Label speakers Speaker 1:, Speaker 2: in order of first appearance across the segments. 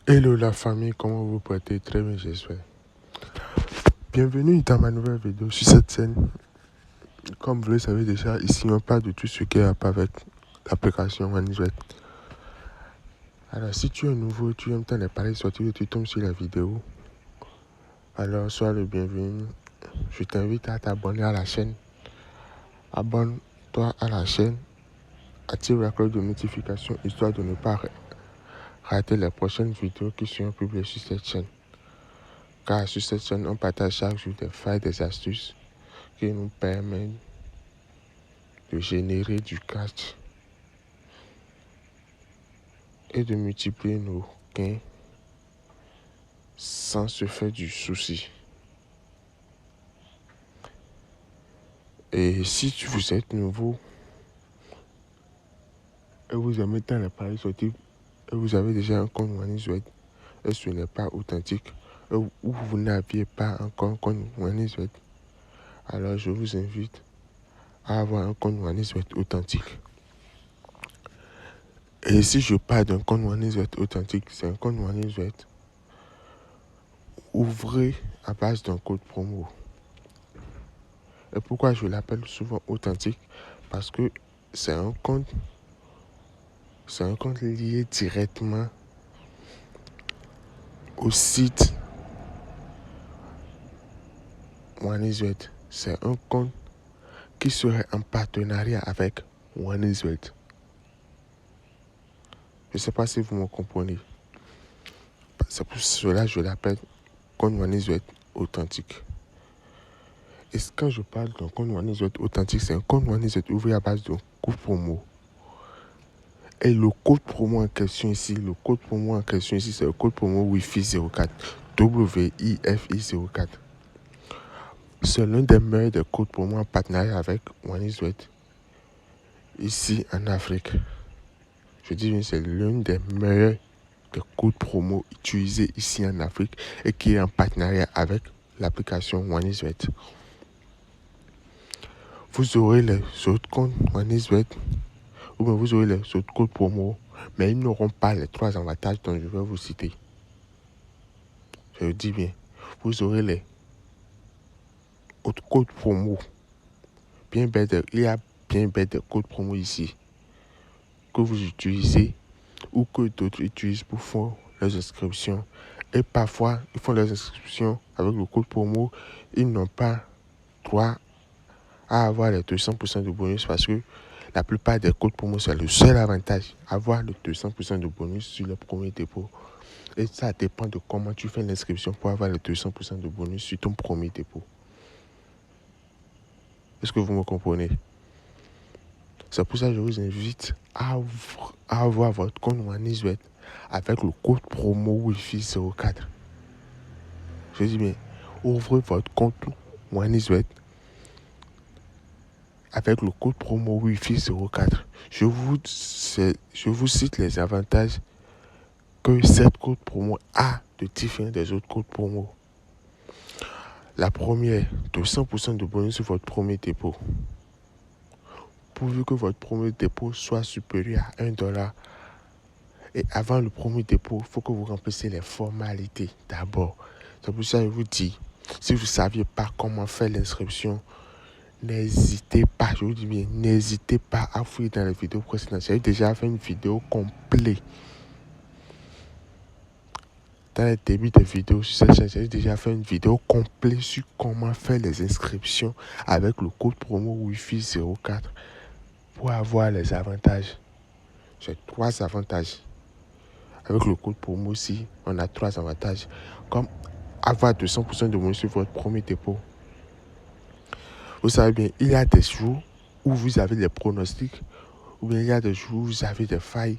Speaker 1: Hello la famille, comment vous portez? Très bien, j'espère. Bienvenue dans ma nouvelle vidéo sur cette chaîne. Comme vous le savez déjà, ici on parle de tout ce qui est avec l'application OneZwet. Alors si tu es nouveau, tu aimes tant les paris sortir, tu tombes sur la vidéo, alors sois le bienvenu. Je t'invite à t'abonner à la chaîne. Abonne-toi à la chaîne, active la cloche de notification histoire de ne pas rater les prochaines vidéos qui seront publiées sur cette chaîne. Car sur cette chaîne, on partage chaque jour des failles, des astuces qui nous permettent de générer du cash et de multiplier nos gains sans se faire du souci. Et si vous êtes nouveau et vous aimez tant les paris sportifs et vous avez déjà un compte OneZwet et ce n'est pas authentique ou vous n'aviez pas encore un compte OneZwet, alors je vous invite à avoir un compte OneZwet authentique. Et si je parle d'un compte OneZwet authentique, c'est un compte OneZwet ouvré à base d'un code promo. Et pourquoi je l'appelle souvent authentique? Parce que c'est un compte lié directement au site OneZwet. C'est un compte qui serait en partenariat avec OneZwet. Je ne sais pas si vous me comprenez. C'est pour cela que je l'appelle compte OneZwet authentique. Et quand je parle d'un compte OneZwet authentique, c'est un compte OneZwet ouvert à base de code promo. Et le code promo en question ici, c'est le code promo Wi-Fi 04. WIFI 04. C'est l'un des meilleurs des codes promo en partenariat avec OneZwet ici en Afrique. Je dis bien, c'est l'un des meilleurs des codes promo utilisés ici en Afrique et qui est en partenariat avec l'application OneZwet. Vous aurez les autres comptes OneZwet ou bien vous aurez les autres codes promo, mais ils n'auront pas les 3 avantages dont je vais vous citer. Je le dis bien, vous aurez les autres codes promo. Il y a bien bête de codes promo ici que vous utilisez ou que d'autres utilisent pour faire leurs inscriptions. Et parfois, ils font leurs inscriptions avec le code promo. Ils n'ont pas droit à avoir les 200% de bonus parce que la plupart des codes promo, c'est le seul avantage, avoir le 200% de bonus sur le premier dépôt. Et ça dépend de comment tu fais l'inscription pour avoir le 200% de bonus sur ton premier dépôt. Est-ce que vous me comprenez? C'est pour ça que je vous invite à avoir votre compte OneZwet avec le code promo Wi-Fi 04. Je dis bien, ouvrez votre compte OneZwet avec le code promo Wi-Fi 04. Je vous cite les avantages que cette code promo a de différents des autres codes promo. La première, 200% de bonus sur votre premier dépôt. Pourvu que votre premier dépôt soit supérieur à $1. Et avant le premier dépôt, il faut que vous remplissiez les formalités d'abord. C'est pour ça que je vous dis, si vous ne saviez pas comment faire l'inscription, n'hésitez pas, je vous dis bien, n'hésitez pas à fouiller dans les vidéos précédentes. J'ai déjà fait une vidéo complète. Dans les débuts de vidéos sur cette chaîne, j'ai déjà fait une vidéo complète sur comment faire les inscriptions avec le code promo Wi-Fi 04 pour avoir les avantages. J'ai 3 avantages. Avec le code promo aussi, on a 3 avantages. Comme avoir 200% de bonus sur votre premier dépôt. Vous savez bien, il y a des jours où vous avez des pronostics, ou bien il y a des jours où vous avez des failles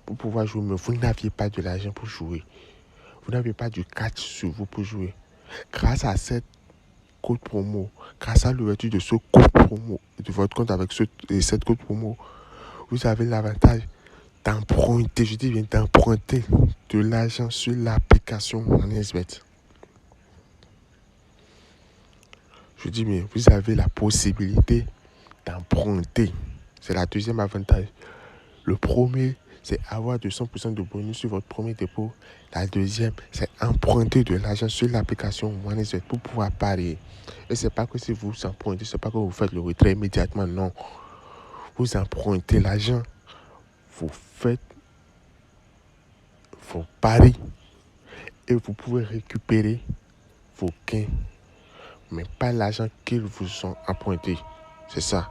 Speaker 1: pour pouvoir jouer, mais vous n'aviez pas de l'argent pour jouer. Vous n'avez pas du cash sur vous pour jouer. Grâce à cette code promo, grâce à l'ouverture de ce code promo, de votre compte avec cette code promo, vous avez l'avantage d'emprunter, je dis bien d'emprunter de l'argent sur l'application OneZwet. Je dis bien, vous avez la possibilité d'emprunter. C'est le deuxième avantage. Le premier, c'est avoir de 100% de bonus sur votre premier dépôt. La deuxième, c'est emprunter de l'argent sur l'application OneXBet pour pouvoir parier. Et c'est pas que si vous empruntez, c'est pas que vous faites le retrait immédiatement, non. Vous empruntez l'argent, vous faites vos paris et vous pouvez récupérer vos gains, mais pas l'argent qu'ils vous ont emprunté. C'est ça.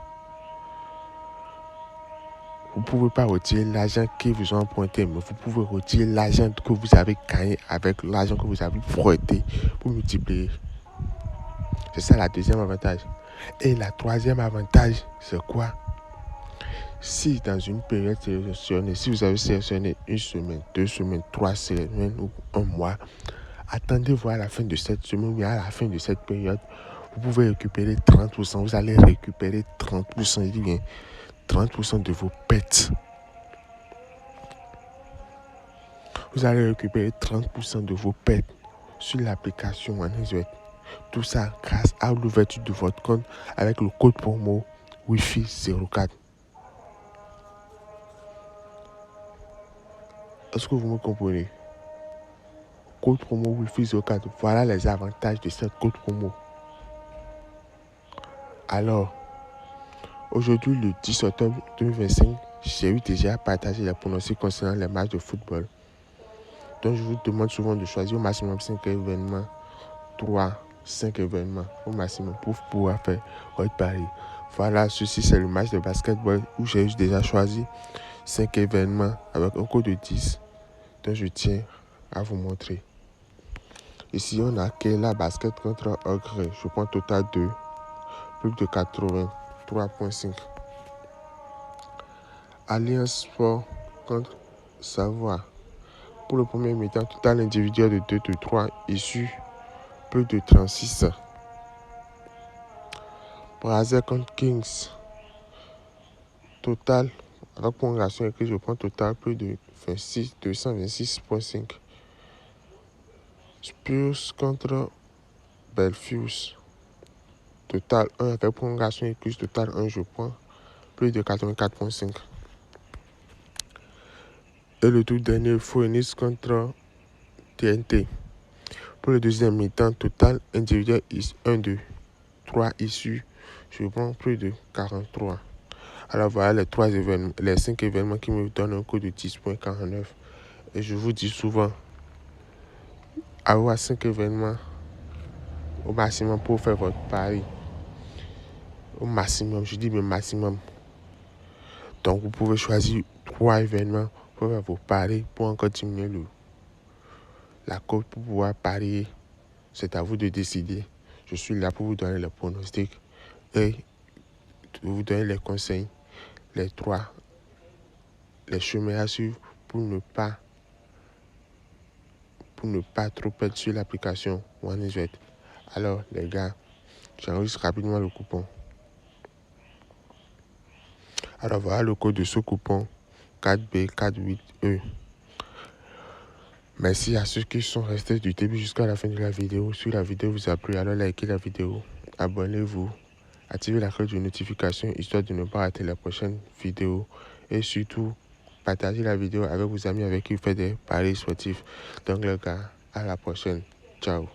Speaker 1: Vous ne pouvez pas retirer l'argent qu'ils vous ont emprunté, mais vous pouvez retirer l'argent que vous avez gagné avec l'argent que vous avez prêté pour multiplier. C'est ça la deuxième avantage. Et la troisième avantage, c'est quoi? Si dans une période sélectionnée, si vous avez sélectionné une semaine, 2 semaines, 3 semaines ou un mois, attendez voir la fin de cette semaine ou à la fin de cette période, vous pouvez récupérer 30%. Vous allez récupérer 30%, je dis bien 30% de vos pertes. Vous allez récupérer 30% de vos pertes sur l'application OneXBet. Tout ça grâce à l'ouverture de votre compte avec le code promo Wi-Fi 04. Est-ce que vous me comprenez? Code promo Wi-Fi 04. Voilà les avantages de cette code promo. Alors, aujourd'hui, le 10 octobre 2025, j'ai eu déjà à partager les pronostics concernant les matchs de football. Donc, je vous demande souvent de choisir au maximum 5 événements, 5 événements au maximum pour pouvoir faire votre pari. Voilà, ceci c'est le match de basketball où j'ai déjà choisi 5 événements avec un code de 10. Donc, je tiens à vous montrer. Ici, on a Kela Basket contre Ogre. Je prends total 2, plus de 83.5. Alliance Sport contre Savoie. Pour le premier mi-temps, total individuel de 2 de 3, issu plus de 36. Brazil contre Kings. Total, avec prolongation écrite, je prends total plus de 226.5. Spurs contre Belfius. Total 1 avec prolongation écrite, total 1, je prends plus de 84.5. Et le tout dernier, Phoenix contre TNT. Pour le deuxième mi-temps, total individuel 1, 2, 3 issus. Je prends plus de 43. Alors voilà les 5 événements qui me donnent un code de 10.49. Et je vous dis souvent, avoir 5 événements au maximum pour faire votre pari. Au maximum, je dis bien maximum. Donc vous pouvez choisir 3 événements pour faire vos paris pour encore diminuer la cote pour pouvoir parier. C'est à vous de décider. Je suis là pour vous donner les pronostics et vous donner les conseils, les chemins à suivre pour ne pas trop perdre sur l'application OneXBet. Alors les gars, j'enregistre rapidement le coupon. Alors voilà le code de ce coupon 4B48E. Merci à ceux qui sont restés du début jusqu'à la fin de la vidéo. Si la vidéo vous a plu, alors likez la vidéo, abonnez-vous, activez la cloche de notification histoire de ne pas rater la prochaine vidéo. Et surtout, partagez la vidéo avec vos amis avec qui vous faites des paris sportifs. Donc les gars, à la prochaine. Ciao.